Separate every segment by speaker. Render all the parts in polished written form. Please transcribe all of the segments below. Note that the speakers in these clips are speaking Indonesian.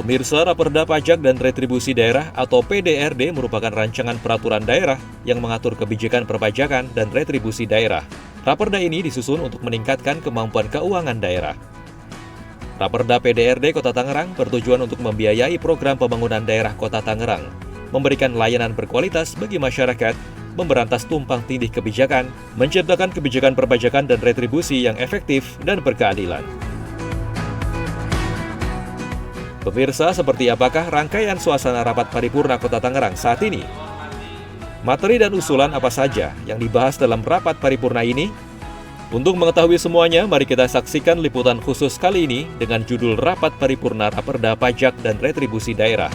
Speaker 1: Pemirsa, Raperda Pajak dan Retribusi Daerah atau PDRD merupakan rancangan peraturan daerah yang mengatur kebijakan perpajakan dan retribusi daerah. Raperda ini disusun untuk meningkatkan kemampuan keuangan daerah. Raperda PDRD Kota Tangerang bertujuan untuk membiayai program pembangunan daerah Kota Tangerang, memberikan layanan berkualitas bagi masyarakat, memberantas tumpang tindih kebijakan, menciptakan kebijakan perpajakan dan retribusi yang efektif dan berkeadilan. Pemirsa, seperti apakah rangkaian suasana rapat paripurna Kota Tangerang saat ini? Materi dan usulan apa saja yang dibahas dalam rapat paripurna ini? Untuk mengetahui semuanya, mari kita saksikan liputan khusus kali ini dengan judul Rapat Paripurna Raperda Pajak dan Retribusi Daerah.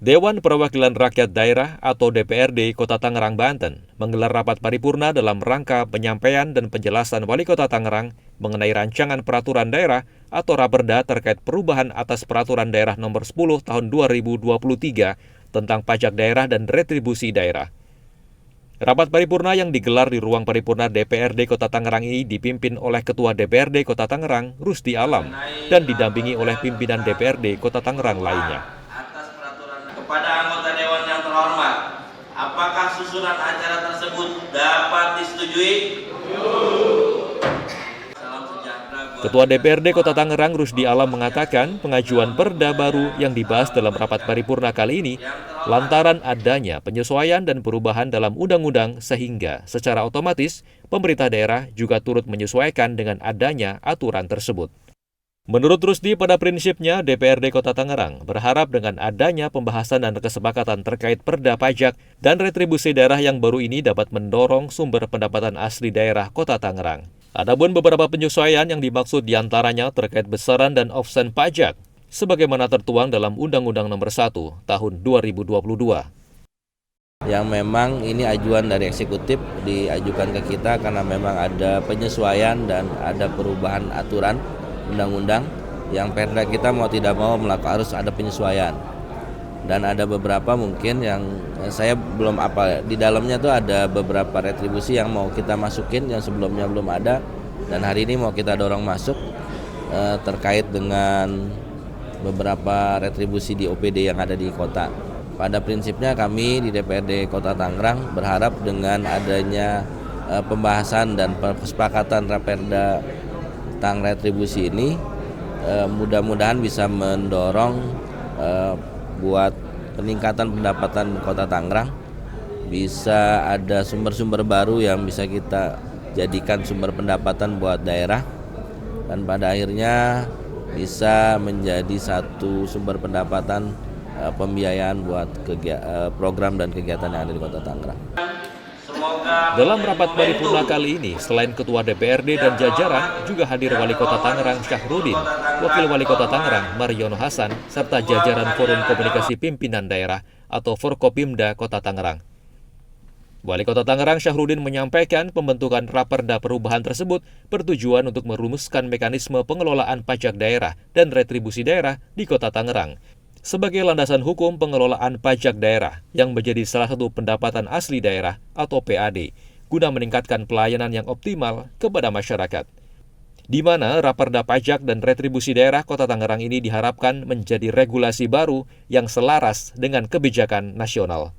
Speaker 1: Dewan Perwakilan Rakyat Daerah atau DPRD Kota Tangerang, Banten menggelar rapat paripurna dalam rangka penyampaian dan penjelasan Wali Kota Tangerang mengenai rancangan peraturan daerah atau Raperda terkait perubahan atas Peraturan Daerah Nomor 10 Tahun 2023 tentang pajak daerah dan retribusi daerah. Rapat paripurna yang digelar di ruang paripurna DPRD Kota Tangerang ini dipimpin oleh Ketua DPRD Kota Tangerang, Rusdi Alam, dan didampingi oleh pimpinan DPRD Kota Tangerang lainnya.
Speaker 2: Kepada anggota Dewan yang terhormat, apakah susunan acara tersebut dapat disetujui? Salam sejahtera.
Speaker 1: Ketua DPRD Kota Tangerang, Rusdi Alam, mengatakan pengajuan perda baru yang dibahas dalam rapat paripurna kali ini lantaran adanya penyesuaian dan perubahan dalam undang-undang sehingga secara otomatis pemerintah daerah juga turut menyesuaikan dengan adanya aturan tersebut. Menurut Rusdi, pada prinsipnya DPRD Kota Tangerang berharap dengan adanya pembahasan dan kesepakatan terkait perda pajak dan retribusi daerah yang baru ini dapat mendorong sumber pendapatan asli daerah Kota Tangerang. Adapun beberapa penyesuaian yang dimaksud diantaranya terkait besaran dan offset pajak, sebagaimana tertuang dalam Undang-Undang Nomor 1 Tahun 2022.
Speaker 3: Yang memang ini ajuan dari eksekutif diajukan ke kita karena memang ada penyesuaian dan ada perubahan aturan undang-undang yang perda kita mau tidak mau harus ada penyesuaian. Dan ada beberapa mungkin yang saya belum apa di dalamnya tuh ada beberapa retribusi yang mau kita masukin yang sebelumnya belum ada dan hari ini mau kita dorong masuk terkait dengan beberapa retribusi di OPD yang ada di kota. Pada prinsipnya kami di DPRD Kota Tangerang berharap dengan adanya pembahasan dan kesepakatan Raperda tentang retribusi ini mudah-mudahan bisa mendorong buat peningkatan pendapatan Kota Tangerang, bisa ada sumber-sumber baru yang bisa kita jadikan sumber pendapatan buat daerah dan pada akhirnya bisa menjadi satu sumber pendapatan pembiayaan buat program dan kegiatan yang ada di Kota Tangerang.
Speaker 1: Dalam rapat paripurna kali ini, selain Ketua DPRD dan jajaran, juga hadir Wali Kota Tangerang Syahrudin, Wakil Wali Kota Tangerang Mariono Hasan, serta jajaran Forum Komunikasi Pimpinan Daerah atau Forkopimda Kota Tangerang. Wali Kota Tangerang Syahrudin menyampaikan pembentukan Raperda perubahan tersebut bertujuan untuk merumuskan mekanisme pengelolaan pajak daerah dan retribusi daerah di Kota Tangerang sebagai landasan hukum pengelolaan pajak daerah yang menjadi salah satu pendapatan asli daerah atau PAD, guna meningkatkan pelayanan yang optimal kepada masyarakat. Di mana Raperda Pajak dan Retribusi Daerah Kota Tangerang ini diharapkan menjadi regulasi baru yang selaras dengan kebijakan nasional.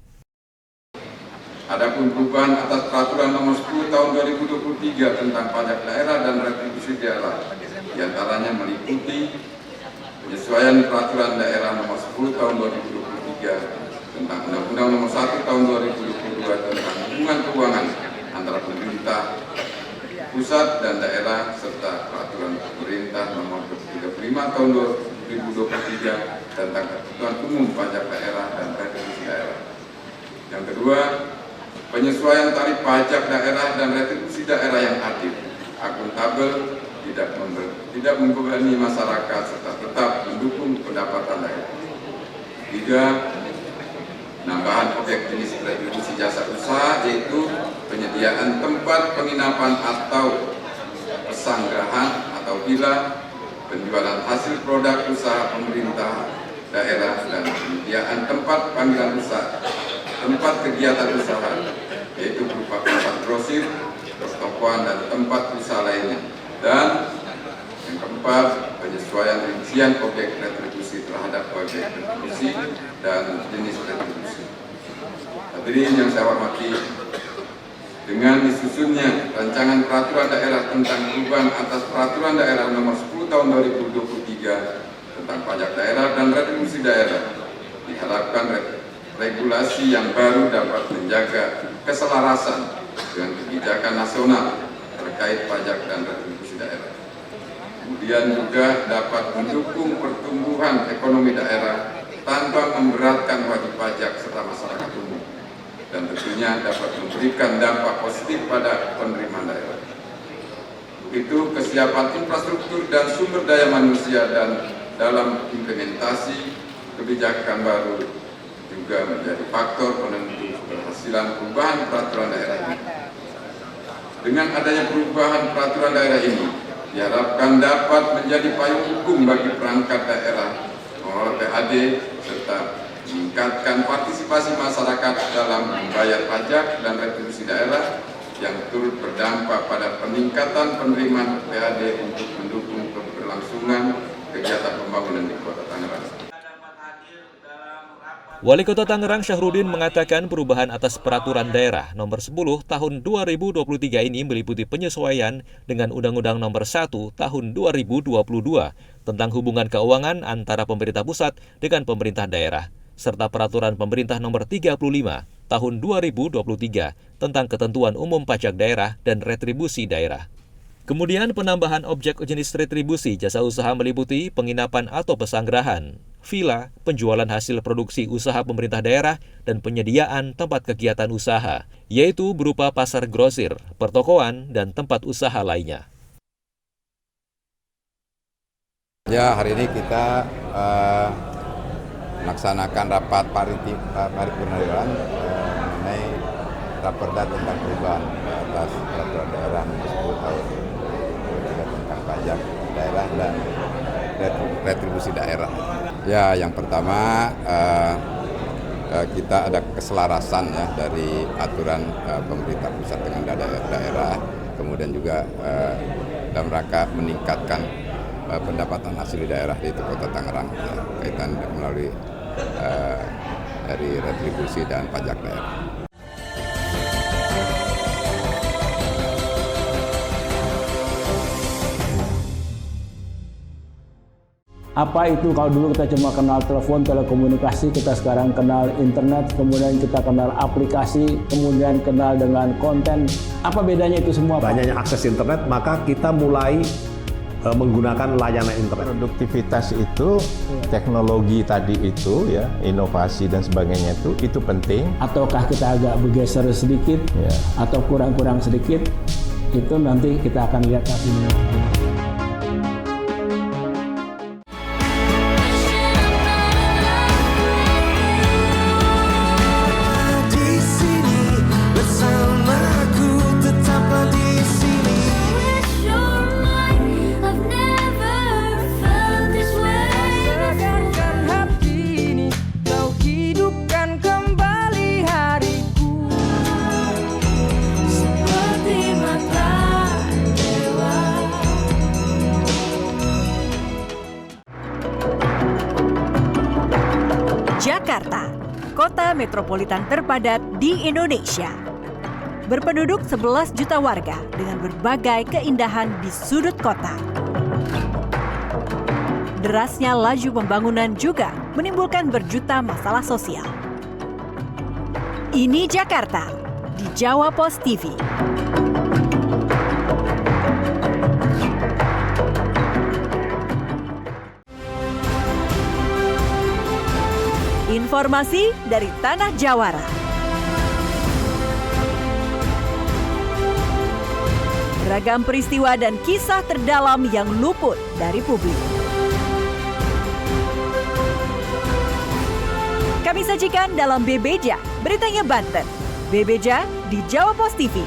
Speaker 4: Adapun perubahan atas Peraturan Nomor 10 Tahun 2023 tentang pajak daerah dan retribusi daerah, diantaranya meliputi penyesuaian Peraturan Daerah Nomor 10 Tahun 2023 tentang Undang-Undang Nomor 1 Tahun 2022 tentang hubungan keuangan antara pemerintah pusat dan daerah serta Peraturan Pemerintah Nomor 35 Tahun 2023 tentang ketentuan umum pajak daerah dan retribusi daerah. Yang kedua, penyesuaian tarif pajak daerah dan retribusi daerah yang adil, akuntabel, tidak membebani masyarakat serta tetap mendukung pendapatan daerah. 3. Nambahan objek jenis retribusi jasa usaha yaitu penyediaan tempat penginapan atau pesanggrahan atau villa, penjualan hasil produk usaha pemerintah daerah dan penyediaan tempat panggilan usaha, tempat kegiatan usaha yaitu berupa tempat grosir, pertokoan dan tempat usaha lainnya. Dan yang keempat, penyesuaian rincian objek retribusi terhadap objek retribusi dan jenis retribusi. Hadirin yang saya hormati, dengan disusunnya rancangan peraturan daerah tentang perubahan atas peraturan daerah nomor 10 tahun 2023 tentang pajak daerah dan retribusi daerah, diharapkan regulasi yang baru dapat menjaga keselarasan dengan kebijakan nasional terkait pajak dan retribusi daerah. Kemudian juga dapat mendukung pertumbuhan ekonomi daerah tanpa memberatkan wajib pajak serta masyarakat umum, dan tentunya dapat memberikan dampak positif pada penerimaan daerah. Begitu kesiapan infrastruktur dan sumber daya manusia dan dalam implementasi kebijakan baru juga menjadi faktor penentu keberhasilan perubahan peraturan daerah ini. Dengan adanya perubahan peraturan daerah ini, diharapkan dapat menjadi payung hukum bagi perangkat daerah mengelola PAD serta meningkatkan partisipasi masyarakat dalam membayar pajak dan retribusi daerah yang turut berdampak pada peningkatan penerimaan PAD untuk mendukung keberlangsungan kegiatan pembangunan di Kota Tangerang.
Speaker 1: Wali Kota Tangerang Syahruddin mengatakan perubahan atas peraturan daerah nomor 10 tahun 2023 ini meliputi penyesuaian dengan Undang-Undang nomor 1 tahun 2022 tentang hubungan keuangan antara pemerintah pusat dengan pemerintah daerah, serta peraturan pemerintah nomor 35 tahun 2023 tentang ketentuan umum pajak daerah dan retribusi daerah. Kemudian penambahan objek jenis retribusi jasa usaha meliputi penginapan atau pesanggerahan, villa, penjualan hasil produksi usaha pemerintah daerah, dan penyediaan tempat kegiatan usaha, yaitu berupa pasar grosir, pertokoan, dan tempat usaha lainnya.
Speaker 5: Ya, hari ini kita melaksanakan rapat paripurna dewan mengenai raperda tentang perubahan atas peraturan daerah nomor 10 tahun tentang pajak daerah dan retribusi daerah. Ya, yang pertama kita ada keselarasan ya dari aturan pemerintah pusat dengan daerah, kemudian juga dalam rangka meningkatkan pendapatan asli daerah di Kota Tangerang ya, kaitan melalui dari retribusi dan pajak daerah.
Speaker 6: Apa itu kalau dulu kita cuma kenal telepon, telekomunikasi, kita sekarang kenal internet, kemudian kita kenal aplikasi, kemudian kenal dengan konten. Apa bedanya itu semua, Pak?
Speaker 7: Banyaknya akses internet, maka kita mulai menggunakan layanan internet. Produktivitas itu, teknologi tadi itu, ya, inovasi dan sebagainya itu penting.
Speaker 6: Ataukah kita agak bergeser sedikit, ya, atau kurang-kurang sedikit, itu nanti kita akan lihat hasilnya.
Speaker 8: Jakarta, kota metropolitan terpadat di Indonesia. Berpenduduk 11 juta warga dengan berbagai keindahan di sudut kota. Derasnya laju pembangunan juga menimbulkan berjuta masalah sosial. Ini Jakarta di Jawa Pos TV. Informasi dari Tanah Jawara. Beragam peristiwa dan kisah terdalam yang luput dari publik. Kami sajikan dalam Bebeja, Beritanya Banten. Bebeja di Jawa Pos TV.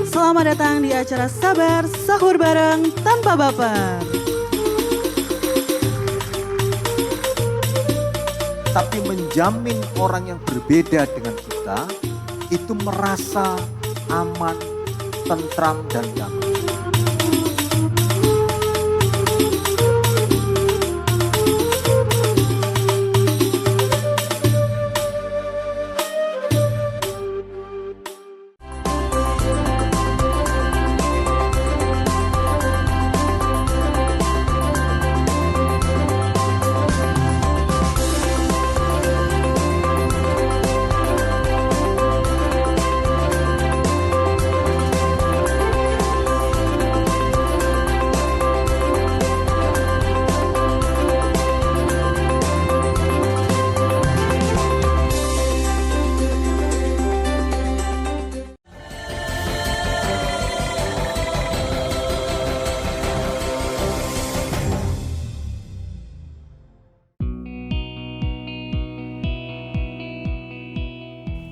Speaker 9: Selamat datang di acara Sabar Sahur Bareng Tanpa Baper.
Speaker 10: tapi menjamin orang yang berbeda dengan kita itu merasa aman, tentram, dan damai.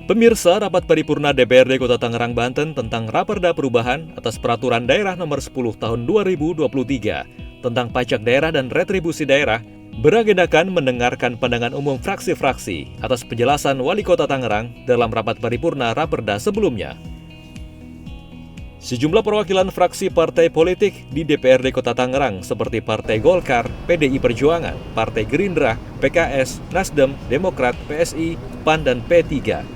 Speaker 1: Pemirsa, rapat paripurna DPRD Kota Tangerang, Banten tentang Raperda Perubahan atas Peraturan Daerah Nomor 10 Tahun 2023 tentang pajak daerah dan retribusi daerah beragendakan mendengarkan pandangan umum fraksi-fraksi atas penjelasan Wali Kota Tangerang dalam rapat paripurna Raperda sebelumnya. Sejumlah perwakilan fraksi partai politik di DPRD Kota Tangerang seperti Partai Golkar, PDI Perjuangan, Partai Gerindra, PKS, Nasdem, Demokrat, PSI, PAN, dan P3.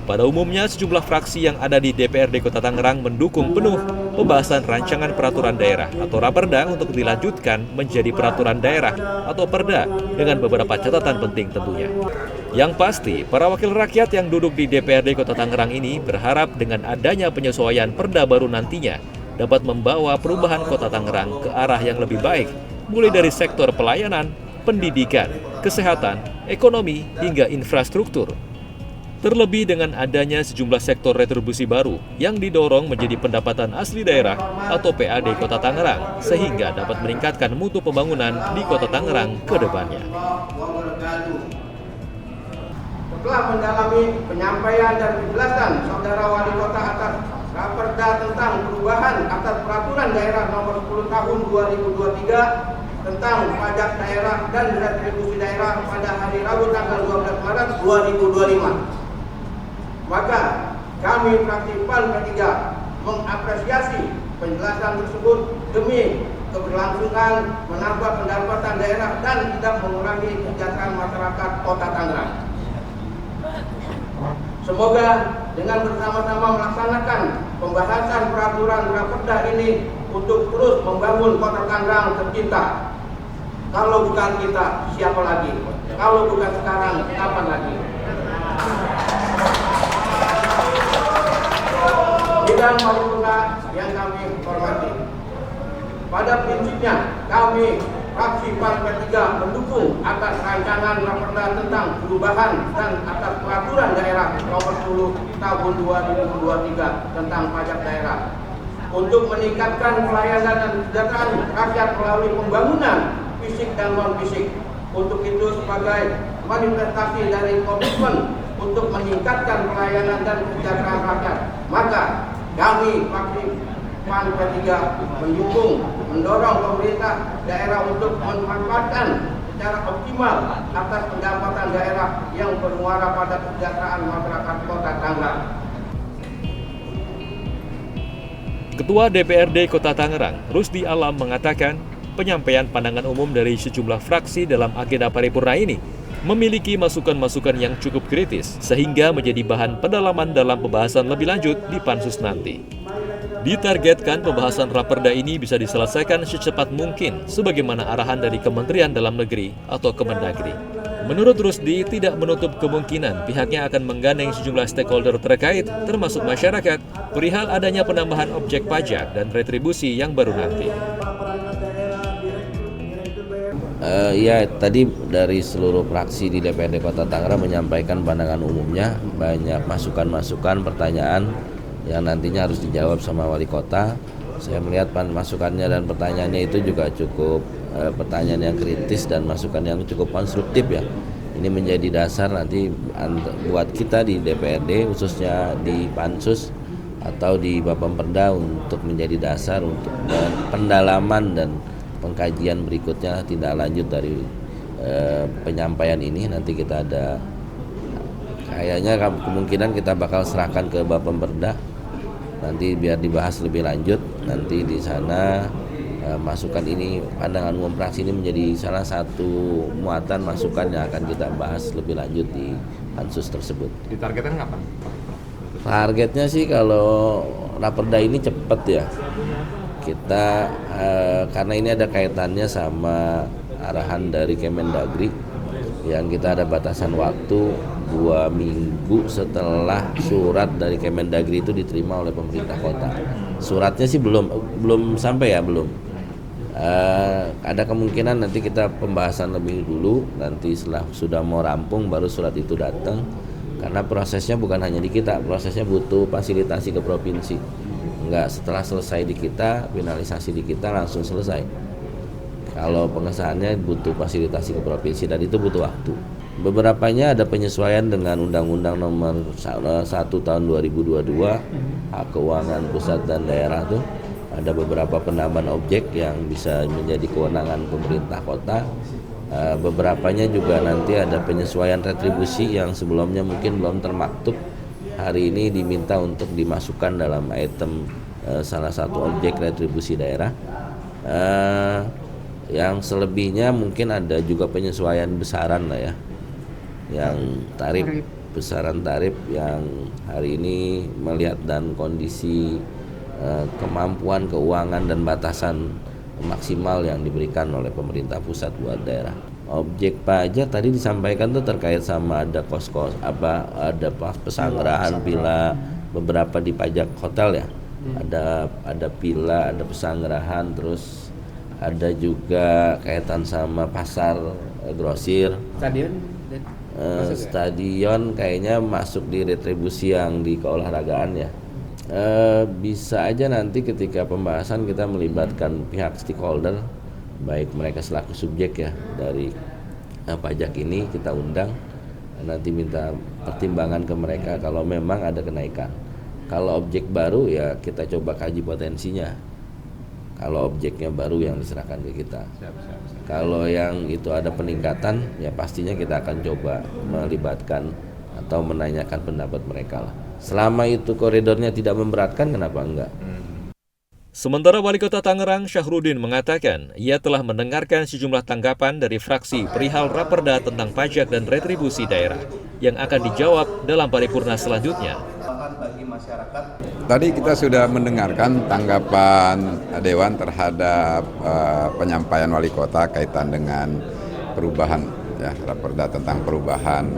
Speaker 1: Pada umumnya, sejumlah fraksi yang ada di DPRD Kota Tangerang mendukung penuh pembahasan rancangan peraturan daerah atau Raperda untuk dilanjutkan menjadi peraturan daerah atau Perda dengan beberapa catatan penting tentunya. Yang pasti, para wakil rakyat yang duduk di DPRD Kota Tangerang ini berharap dengan adanya penyesuaian Perda baru nantinya dapat membawa perubahan Kota Tangerang ke arah yang lebih baik, mulai dari sektor pelayanan, pendidikan, kesehatan, ekonomi, hingga infrastruktur. Terlebih dengan adanya sejumlah sektor retribusi baru yang didorong menjadi pendapatan asli daerah atau PAD Kota Tangerang, sehingga dapat meningkatkan mutu pembangunan di Kota Tangerang ke depannya.
Speaker 11: Setelah mendalami penyampaian dan penjelasan Saudara Wali Kota atas Raperda tentang perubahan atas Peraturan Daerah Nomor 10 Tahun 2023 tentang pajak daerah dan retribusi daerah pada hari Rabu tanggal 12 Maret 2025. Maka kami fraksi PAN P3 mengapresiasi penjelasan tersebut demi keberlangsungan menambah pendapatan daerah dan tidak mengurangi kesejahteraan masyarakat Kota Tangerang. Semoga dengan bersama-sama melaksanakan pembahasan peraturan Raperda ini untuk terus membangun Kota Tangerang tercinta. Kalau bukan kita, siapa lagi? Kalau bukan sekarang, kapan lagi? Bidang paripurna yang kami hormati. Pada prinsipnya, kami fraksi PAN P3 mendukung atas rancangan Raperda tentang perubahan dan atas Peraturan Daerah Nomor 10 Tahun 2023 tentang pajak daerah untuk meningkatkan pelayanan dan kesejahteraan rakyat melalui pembangunan fisik dan non-fisik. Untuk itu sebagai manifestasi dari komitmen untuk meningkatkan pelayanan dan kesejahteraan rakyat, maka kami fraksi PAN P3 mendorong pemerintah daerah untuk memanfaatkan secara optimal atas pendapatan daerah yang bermuara pada kesejahteraan masyarakat Kota Tangerang.
Speaker 1: Ketua DPRD Kota Tangerang, Rusdi Alam, mengatakan penyampaian pandangan umum dari sejumlah fraksi dalam agenda paripurna ini memiliki masukan-masukan yang cukup kritis sehingga menjadi bahan pendalaman dalam pembahasan lebih lanjut di Pansus nanti. Ditargetkan pembahasan Raperda ini bisa diselesaikan secepat mungkin sebagaimana arahan dari Kementerian Dalam Negeri atau Kemendagri. Menurut Rusdi, tidak menutup kemungkinan pihaknya akan menggandeng sejumlah stakeholder terkait termasuk masyarakat perihal adanya penambahan objek pajak dan retribusi yang baru nanti.
Speaker 3: Ya, tadi dari seluruh fraksi di DPRD Kota Tangerang menyampaikan pandangan umumnya, banyak masukan-masukan, pertanyaan yang nantinya harus dijawab sama wali kota. Saya melihat masukannya dan pertanyaannya itu juga cukup pertanyaan yang kritis dan masukan yang cukup konstruktif ya. Ini menjadi dasar nanti buat kita di DPRD, khususnya di Pansus atau di Bapemperda untuk menjadi dasar untuk pendalaman dan pengkajian berikutnya tindak lanjut dari penyampaian ini. Nanti kita ada, kayaknya kemungkinan kita bakal serahkan ke Bapak Pemda nanti biar dibahas lebih lanjut. Nanti di sana masukan ini, pandangan umum fraksi ini menjadi salah satu muatan masukan yang akan kita bahas lebih lanjut di pansus tersebut.
Speaker 12: Ditargetkan kapan?
Speaker 3: Targetnya sih kalau raperda ini cepat ya. Kita karena ini ada kaitannya sama arahan dari Kemendagri yang kita ada batasan waktu 2 minggu setelah surat dari Kemendagri itu diterima oleh pemerintah kota. Suratnya sih belum sampai ya, belum. Ada kemungkinan nanti kita pembahasan lebih dulu, nanti setelah sudah mau rampung baru surat itu datang, karena prosesnya bukan hanya di kita, prosesnya butuh fasilitasi ke provinsi. Enggak setelah selesai di kita, finalisasi di kita langsung selesai. Kalau pengesahannya butuh fasilitasi ke provinsi dan itu butuh waktu. Beberapanya ada penyesuaian dengan Undang-Undang Nomor 1 Tahun 2022 hak keuangan pusat dan daerah tuh. Ada beberapa penambahan objek yang bisa menjadi kewenangan pemerintah kota. Beberapanya juga nanti ada penyesuaian retribusi yang sebelumnya mungkin belum termaktub. Hari ini diminta untuk dimasukkan dalam item salah satu objek retribusi daerah. Yang selebihnya mungkin ada juga penyesuaian besaran lah ya. Yang besaran tarif yang hari ini melihat dan kondisi kemampuan keuangan dan batasan maksimal yang diberikan oleh pemerintah pusat buat daerah. Objek pajak tadi disampaikan tuh terkait sama ada kos-kos ada pesanggrahan, villa, beberapa di pajak hotel ya. Ada villa, ada pesanggrahan, terus ada juga kaitan sama pasar grosir. Stadion kayaknya masuk di retribusi yang di keolahragaan ya. Bisa aja nanti ketika pembahasan kita melibatkan pihak stakeholder, baik mereka selaku subjek ya dari pajak ini kita undang, nanti minta pertimbangan ke mereka kalau memang ada kenaikan. Kalau objek baru ya kita coba kaji potensinya. Kalau objeknya baru yang diserahkan ke kita. Kalau yang itu ada peningkatan ya pastinya kita akan coba melibatkan atau menanyakan pendapat mereka lah. Selama itu koridornya tidak memberatkan, kenapa enggak?
Speaker 1: Sementara Wali Kota Tangerang Syahrudin mengatakan ia telah mendengarkan sejumlah tanggapan dari fraksi perihal raperda tentang pajak dan retribusi daerah yang akan dijawab dalam paripurna selanjutnya.
Speaker 5: Tadi kita sudah mendengarkan tanggapan Dewan terhadap penyampaian Wali Kota kaitan dengan perubahan ya, raperda tentang perubahan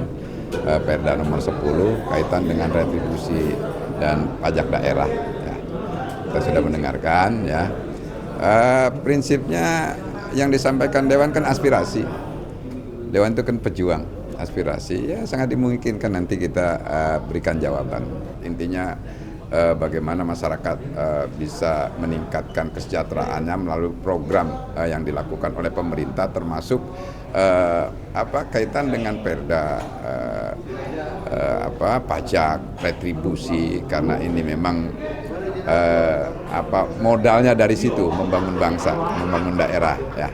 Speaker 5: Perda nomor 10 kaitan dengan retribusi dan pajak daerah ya. Kita sudah mendengarkan ya. Prinsipnya yang disampaikan Dewan kan aspirasi. Dewan itu kan pejuang, aspirasi ya sangat dimungkinkan nanti kita berikan jawaban. Intinya bagaimana masyarakat bisa meningkatkan kesejahteraannya melalui program yang dilakukan oleh pemerintah, termasuk kaitan dengan perda pajak, retribusi, karena ini memang modalnya dari situ membangun bangsa, membangun daerah ya.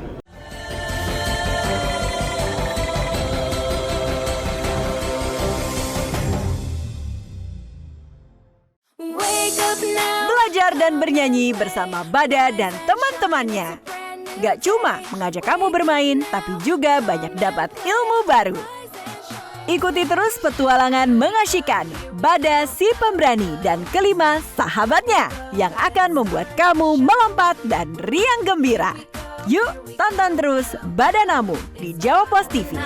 Speaker 8: Belajar dan bernyanyi bersama Bada dan teman-temannya. Gak cuma mengajak kamu bermain, tapi juga banyak dapat ilmu baru. Ikuti terus petualangan mengasyikkan Bada si pemberani dan kelima sahabatnya yang akan membuat kamu melompat dan riang gembira. Yuk tonton terus Badanamu di Jawa Pos TV.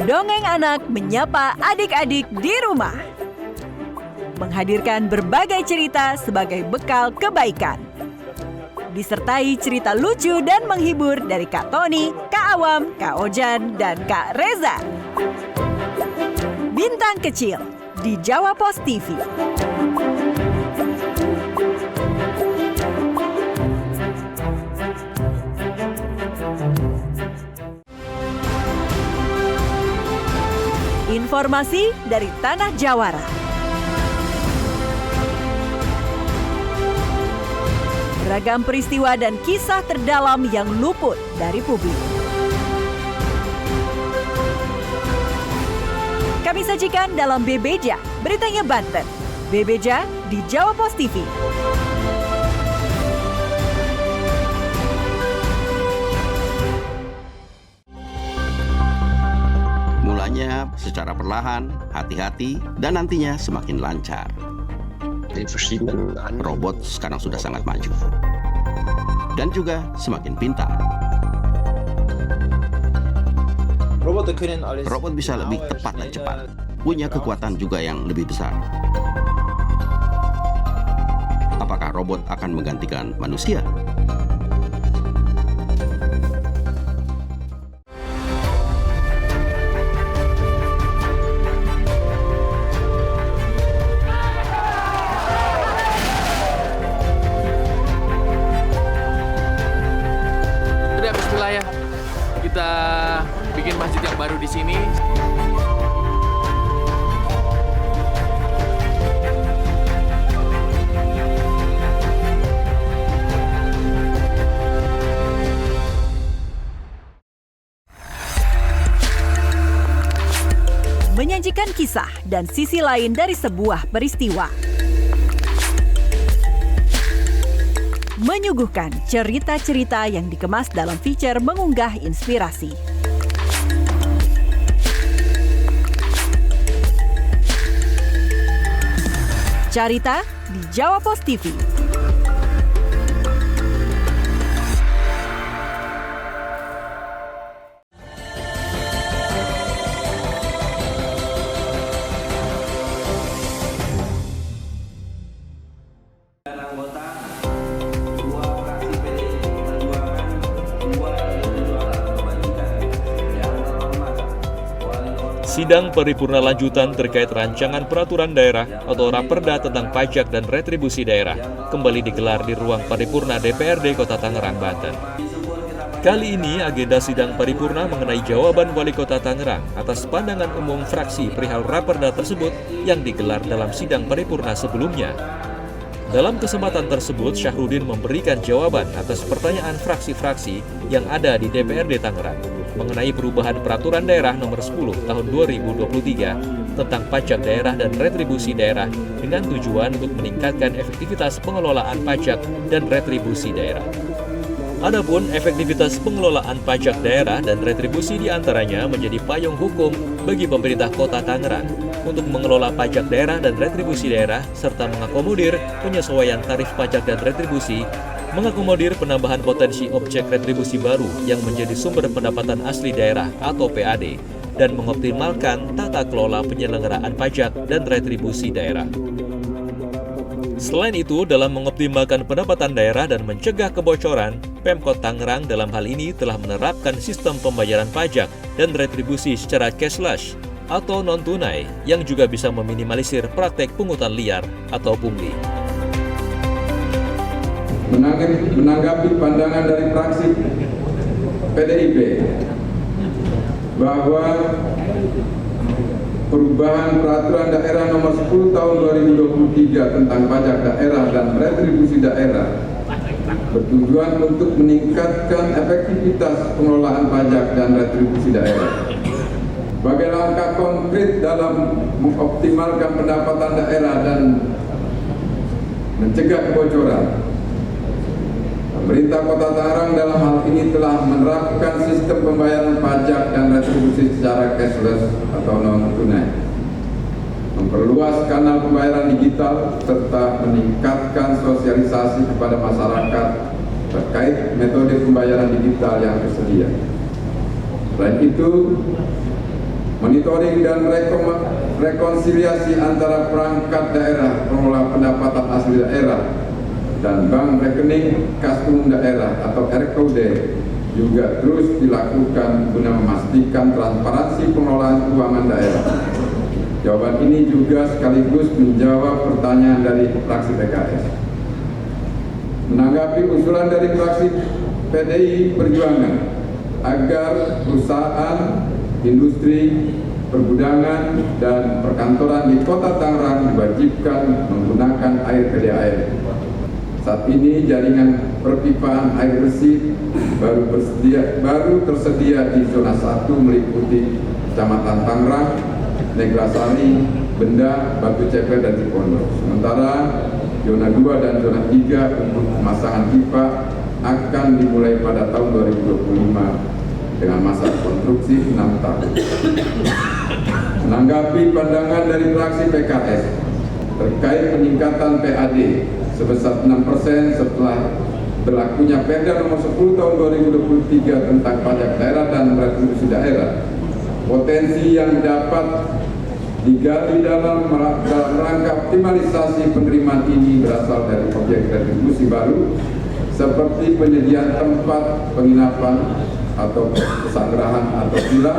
Speaker 8: Dongeng anak menyapa adik-adik di rumah. Menghadirkan berbagai cerita sebagai bekal kebaikan. Disertai cerita lucu dan menghibur dari Kak Tony, Kak Awam, Kak Ojan, dan Kak Reza. Bintang kecil di Jawa Pos TV. Informasi dari Tanah Jawara. beragam peristiwa dan kisah terdalam yang luput dari publik. Kami sajikan dalam Bebeja, Beritanya Banten. Bebeja di Jawa Pos TV.
Speaker 12: Mulanya secara perlahan, hati-hati, dan nantinya semakin lancar. Robot sekarang sudah sangat maju. Dan juga semakin pintar. Robot bisa lebih tepat dan cepat. Punya kekuatan juga yang lebih besar. Apakah robot akan menggantikan manusia?
Speaker 13: Bismillah ya, kita bikin masjid yang baru di sini.
Speaker 8: Menyajikan kisah dan sisi lain dari sebuah peristiwa. Menyuguhkan cerita-cerita yang dikemas dalam feature mengunggah inspirasi. Carita di Jawa Pos TV.
Speaker 1: Sidang paripurna lanjutan terkait rancangan peraturan daerah atau Raperda tentang pajak dan retribusi daerah kembali digelar di ruang paripurna DPRD Kota Tangerang, Banten. Kali ini agenda sidang paripurna mengenai jawaban Wali Kota Tangerang atas pandangan umum fraksi perihal Raperda tersebut yang digelar dalam sidang paripurna sebelumnya. Dalam kesempatan tersebut, Syahrudin memberikan jawaban atas pertanyaan fraksi-fraksi yang ada di DPRD Tangerang mengenai perubahan peraturan daerah nomor 10 tahun 2023 tentang pajak daerah dan retribusi daerah dengan tujuan untuk meningkatkan efektivitas pengelolaan pajak dan retribusi daerah. Adapun efektivitas pengelolaan pajak daerah dan retribusi diantaranya menjadi payung hukum bagi pemerintah Kota Tangerang untuk mengelola pajak daerah dan retribusi daerah serta mengakomodir penyesuaian tarif pajak dan retribusi, mengakomodir penambahan potensi objek retribusi baru yang menjadi sumber pendapatan asli daerah atau PAD, dan mengoptimalkan tata kelola penyelenggaraan pajak dan retribusi daerah. Selain itu, dalam mengoptimalkan pendapatan daerah dan mencegah kebocoran, Pemkot Tangerang dalam hal ini telah menerapkan sistem pembayaran pajak dan retribusi secara cashless atau non-tunai yang juga bisa meminimalisir praktek pungutan liar atau pungli.
Speaker 4: Menanggapi pandangan dari fraksi PDIP bahwa perubahan peraturan daerah nomor 10 tahun 2023 tentang pajak daerah dan retribusi daerah bertujuan untuk meningkatkan efektivitas pengelolaan pajak dan retribusi daerah. Sebagai langkah konkret dalam mengoptimalkan pendapatan daerah dan mencegah kebocoran, pemerintah Kota Tangerang dalam hal ini telah menerapkan sistem pembayaran pajak dan retribusi secara cashless atau non-tunai, memperluas kanal pembayaran digital, serta meningkatkan sosialisasi kepada masyarakat terkait metode pembayaran digital yang tersedia. Selain itu, monitoring dan rekonsiliasi antara perangkat daerah pengelola pendapatan asli daerah dan bank rekening kas umum daerah atau RKUD juga terus dilakukan guna memastikan transparansi pengelolaan keuangan daerah. Jawaban ini juga sekaligus menjawab pertanyaan dari fraksi PKS. Menanggapi usulan dari fraksi PDI Perjuangan agar perusahaan, industri, pergudangan, dan perkantoran di Kota Tangerang diwajibkan menggunakan air PDAM. Saat ini jaringan perpipaan air bersih baru tersedia di zona 1 meliputi Kecamatan Tangerang, Neglasari, Benda, Batu Ceper, dan Cipondo. Sementara zona 2 dan zona 3 untuk pemasangan pipa akan dimulai pada tahun 2025 dengan masa konstruksi 6 tahun. Menanggapi pandangan dari fraksi PKS terkait peningkatan PAD sebesar 6% setelah berlakunya Perda nomor 10 tahun 2023 tentang pajak daerah dan retribusi daerah, potensi yang dapat digali dalam rangka optimalisasi penerimaan ini berasal dari objek retribusi baru seperti penyediaan tempat penginapan atau pesanggrahan atau villa,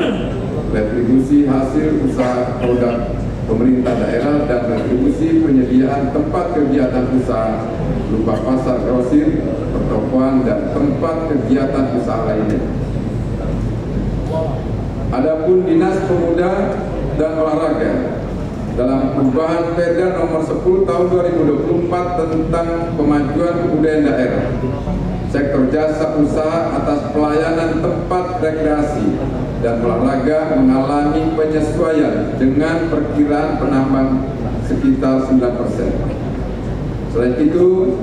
Speaker 4: retribusi hasil usaha produk pemerintah daerah, dan retribusi penyediaan tempat kegiatan usaha berupa pasar grosir, pertokoan, dan tempat kegiatan usaha lainnya. Adapun Dinas Pemuda dan Olahraga dalam perubahan Perda nomor 10 tahun 2024 tentang kemajuan kebudayaan daerah, sektor jasa usaha atas pelayanan tempat rekreasi dan olahraga mengalami penyesuaian dengan perkiraan penambang sekitar 9%. Selain itu,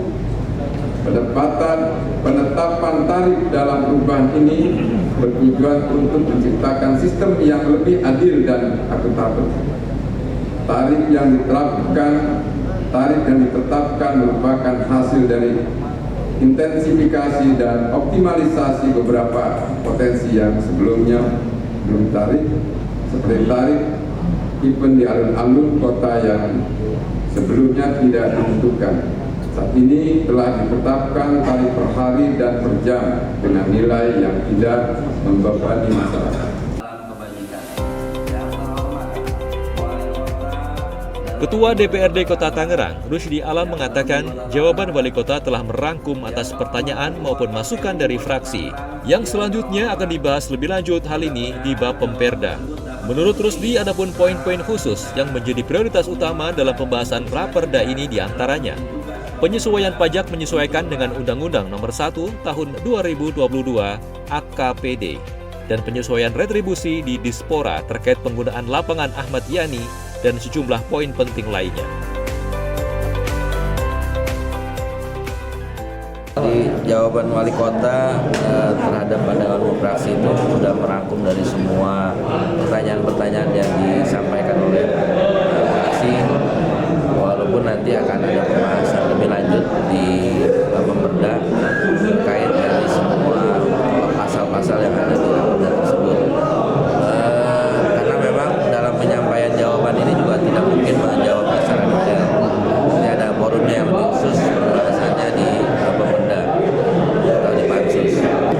Speaker 4: penetapan tarif dalam perubahan ini bertujuan untuk menciptakan sistem yang lebih adil dan akuntabel. Tarif yang ditetapkan merupakan hasil dari intensifikasi dan optimalisasi beberapa potensi yang sebelumnya belum tarif, seperti tarif event di alun-alun kota yang sebelumnya tidak ditentukan. Saat ini telah ditetapkan tarif per hari dan per jam dengan nilai yang tidak membebani masyarakat.
Speaker 1: Ketua DPRD Kota Tangerang, Rusdi Alam, mengatakan jawaban Wali Kota telah merangkum atas pertanyaan maupun masukan dari fraksi, yang selanjutnya akan dibahas lebih lanjut hal ini di bab Pemperda. Menurut Rusdi, ada pun poin-poin khusus yang menjadi prioritas utama dalam pembahasan Raperda ini diantaranya penyesuaian pajak menyesuaikan dengan Undang-Undang Nomor 1 Tahun 2022 AKPD dan penyesuaian retribusi di Dispora terkait penggunaan lapangan Ahmad Yani dan sejumlah poin penting lainnya.
Speaker 3: Di jawaban Wali Kota terhadap pandangan fraksi itu sudah merangkum dari semua pertanyaan-pertanyaan yang disampaikan oleh fraksi, walaupun nanti akan ada pembahasan lebih lanjut di Pemperda terkait dari semua pasal-pasal yang ada di Raperda tersebut. Karena memang dalam penyampaian jawaban ini juga tidak mungkin menjawab secara detail. Ini ada forumnya yang lebih khusus pembahasannya di Pemperda atau di Pansus.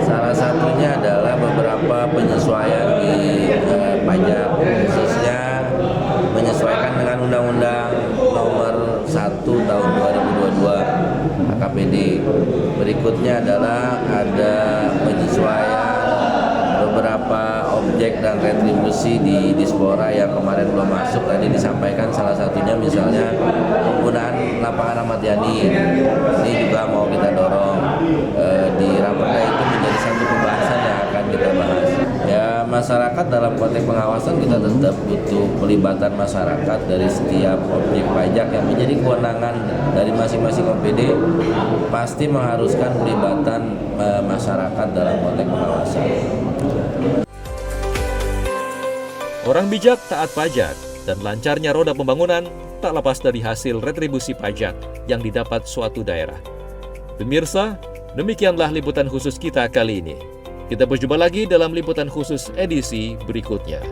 Speaker 3: Salah satunya adalah beberapa penyesuaian di pajak, khususnya menyesuaikan dengan Undang-Undang Nomor 1 Tahun 2022 AKPD. Berikutnya adalah ada penyesuaian beberapa objek dan retribusi di Dispora yang kemarin belum masuk. Tadi disampaikan salah satunya misalnya penggunaan lapangan Ahmad Yani. Ini juga mau kita dorong di Raperda, itu menjadi satu pembahasan yang akan kita bahas. Ya, masyarakat dalam konteks pengawasan kita tetap butuh pelibatan masyarakat dari setiap objek pajak yang menjadi kewenangan dari masing-masing OPD, pasti mengharuskan pelibatan masyarakat dalam konteks pengawasan.
Speaker 1: Orang bijak taat pajak dan lancarnya roda pembangunan tak lepas dari hasil retribusi pajak yang didapat suatu daerah. Pemirsa, demikianlah liputan khusus kita kali ini. Kita berjumpa lagi dalam liputan khusus edisi berikutnya.